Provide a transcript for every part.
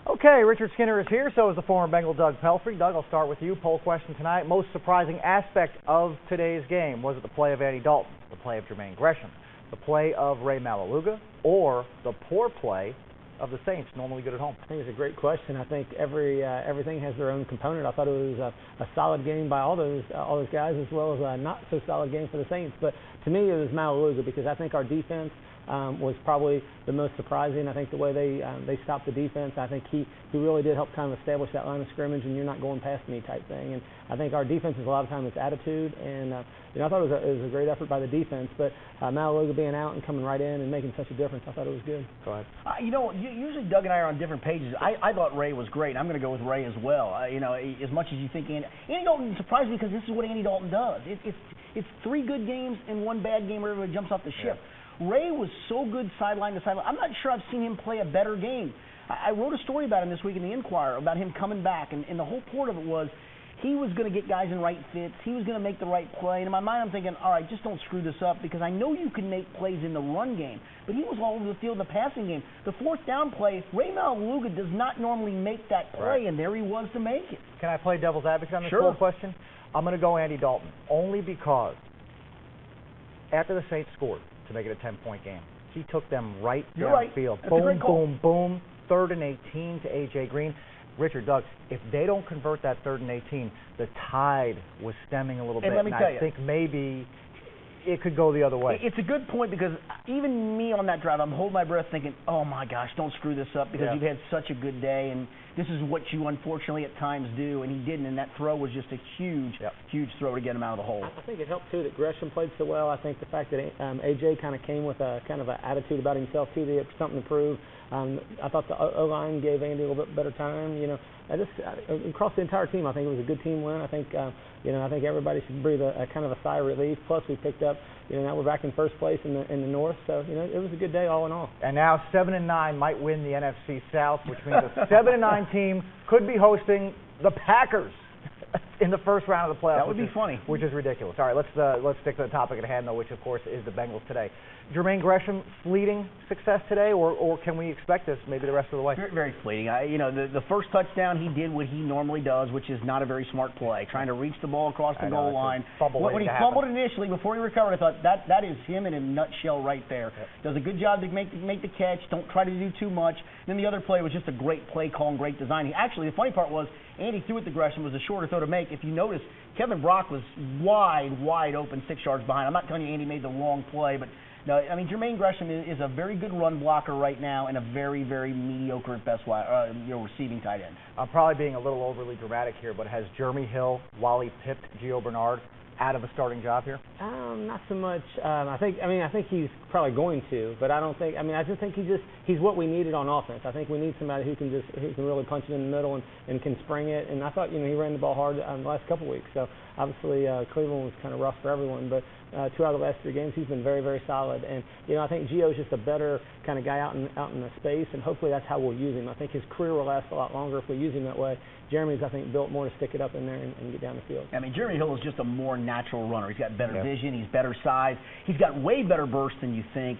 Okay, Richard Skinner is here, so is the former Bengal Doug Pelfrey. Doug, I'll start with you. Poll question tonight. Most surprising aspect of today's game, was it the play of Andy Dalton, the play of Jermaine Gresham, the play of Ray Malaluga, or the poor play of the Saints, normally good at home? I think it's a great question. I think everything has their own component. I thought it was a solid game by all those guys, as well as a not so solid game for the Saints. But to me, it was Malaluga, because I think our defense was probably the most surprising. I think the way they stopped the defense, I think he really did help kind of establish that line of scrimmage and you're not going past me type thing. And I think our defense is a lot of times it's attitude, and I thought it was a great effort by the defense. But Malaluga being out and coming right in and making such a difference, I thought it was good. Go ahead. Usually Doug and I are on different pages. I thought Ray was great. I'm going to go with Ray as well. As much as you think Andy Dalton surprised me, because this is what Andy Dalton does. It's 3 good games and 1 bad game where everybody jumps off the ship. Yeah. Ray was so good sideline to sideline. I'm not sure I've seen him play a better game. I wrote a story about him this week in the Inquirer about him coming back, and the whole point of it was he was going to get guys in right fits. He was going to make the right play. And in my mind, I'm thinking, all right, just don't screw this up, because I know you can make plays in the run game. But he was all over the field in the passing game. The 4th down play, Ray Malaluga does not normally make that play, right, and there he was to make it. Can I play devil's advocate on this Sure. whole question? I'm going to go Andy Dalton, only because after the Saints scored to make it a 10-point game, he took them right downfield. Right. Boom, boom, boom. 3rd and 18 to A.J. Green. Richard, Doug, if they don't convert that 3rd and 18, the tide was stemming a little bit. Let me tell you, I think maybe it could go the other way. It's a good point, because even me on that drive, I'm holding my breath thinking, oh my gosh, don't screw this up, because you've had such a good day, and this is what you unfortunately at times do, and he didn't, and that throw was just a huge throw to get him out of the hole. I think it helped too that Gresham played so well. I think the fact that AJ kind of came with a kind of an attitude about himself too, that something to prove. I thought the O-line gave Andy a little bit better time. Across the entire team, I think it was a good team win. I think I think everybody should breathe a kind of a sigh of relief. Plus, we picked up, now we're back in first place in the North. So it was a good day all in all. And now 7-9 might win the NFC South, which means a 7-9 team could be hosting the Packers in the first round of the playoffs. That would be funny. Which is ridiculous. All right, let's stick to the topic at hand, though, which of course is the Bengals today. Jermaine Gresham, fleeting success today, or can we expect this maybe the rest of the way? Very, very fleeting. The first touchdown, he did what he normally does, which is not a very smart play, trying to reach the ball across the goal line. When he fumbled initially, before he recovered, I thought that is him in a nutshell right there. Yep. Does a good job to make the catch. Don't try to do too much. Then the other play was just a great play call and great design. Actually, the funny part was Andy threw it to Gresham, was a shorter throw to make. If you notice, Kevin Brock was wide open 6 yards behind. I'm not telling you Andy made the wrong play, but no, I mean, Jermaine Gresham is a very good run blocker right now and a very, very mediocre at best receiving tight end. I'm probably being a little overly dramatic here, but has Jeremy Hill, Wally pipped Gio Bernard out of a starting job here? Not so much. I think he's probably going to, but I don't think. I just think he's what we needed on offense. I think we need somebody who can really punch it in the middle and can spring it. And I thought he ran the ball hard the last couple weeks. So obviously Cleveland was kind of rough for everyone, but 2 out of the last 3 games he's been very, very solid. And I think Gio's just a better kind of guy out in the space, and hopefully that's how we'll use him. I think his career will last a lot longer if we use him that way. Jeremy's, I think, built more to stick it up in there and get down the field. I mean, Jeremy Hill is just a more natural runner. He's got better vision. He's better size. He's got way better burst than you think.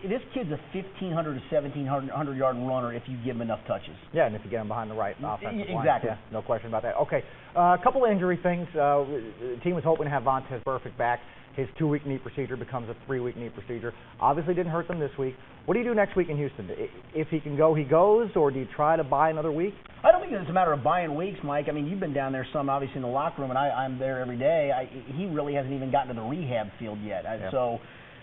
This kid's a 1,500 to 1,700 yard runner if you give him enough touches. Yeah, and if you get him behind the right offensive line. Exactly. Yeah, no question about that. Okay, a couple of injury things. The team was hoping to have Vontaze Burfict back. His 2-week knee procedure becomes a 3-week knee procedure. Obviously didn't hurt them this week. What do you do next week in Houston? If he can go, he goes, or do you try to buy another week? I don't think it's a matter of buying weeks, Mike. I mean, you've been down there some, obviously, in the locker room, and I'm there every day. He really hasn't even gotten to the rehab field yet. So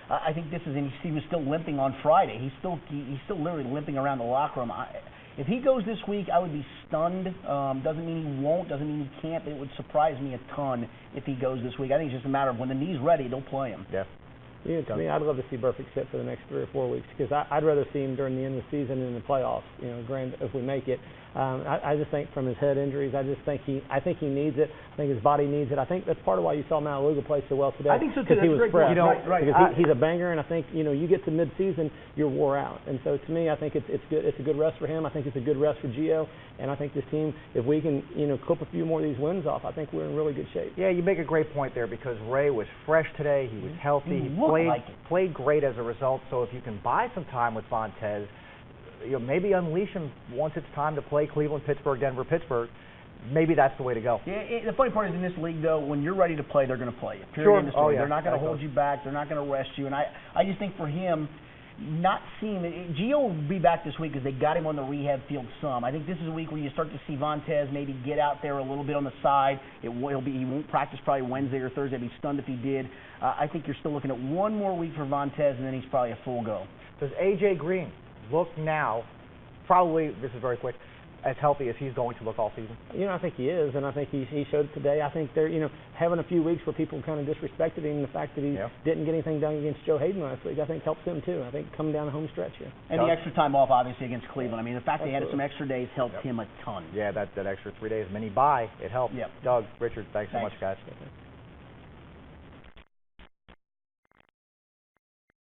I think this is, and he was still limping on Friday. He's still literally limping around the locker room. If he goes this week, I would be stunned. Doesn't mean he won't. Doesn't mean he can't. But it would surprise me a ton if he goes this week. I think it's just a matter of when the knee's ready, they'll play him. Yeah. Yeah, to me, I'd love to see Burfict sit for the next 3 or 4 weeks, because I'd rather see him during the end of the season and in the playoffs. Granted, if we make it. I just think from his head injuries, I think he needs it. I think his body needs it. I think that's part of why you saw Malaluga play so well today. I think so too. That's he was great. fresh. Right. He's a banger, and I think you get to mid-season, you're wore out. And so to me, I think it's good. It's a good rest for him. I think it's a good rest for Gio. And I think this team, if we can clip a few more of these wins off, I think we're in really good shape. Yeah, you make a great point there, because Ray was fresh today. He was healthy. He played great as a result. So if you can buy some time with Vontaze, maybe unleash him once it's time to play Cleveland, Pittsburgh, Denver, Pittsburgh. Maybe that's the way to go. The funny part is in this league, though, when you're ready to play, they're going to play you. Period. Sure. End of story. Oh, yeah. They're not going to hold you back. They're not going to rest you. And I just think for him, not seeing Gio will be back this week because they got him on the rehab field some. I think this is a week where you start to see Vontaze maybe get out there a little bit on the side. He won't practice probably Wednesday or Thursday. I'd be stunned if he did. I think you're still looking at one more week for Vontaze, and then he's probably a full go. Does A.J. Green look now, probably, this is very quick, as healthy as he's going to look all season? I think he is, and I think he showed it today. I think they're, having a few weeks where people kind of disrespected him, the fact that he didn't get anything done against Joe Hayden last week, I think helps him too. I think coming down the home stretch here. And the extra time off, obviously, against Cleveland. I mean, the fact that he had some extra days helped him a ton. Yeah, that extra 3 days mini bye, it helped. Yep. Doug, Richard, thanks so much, guys.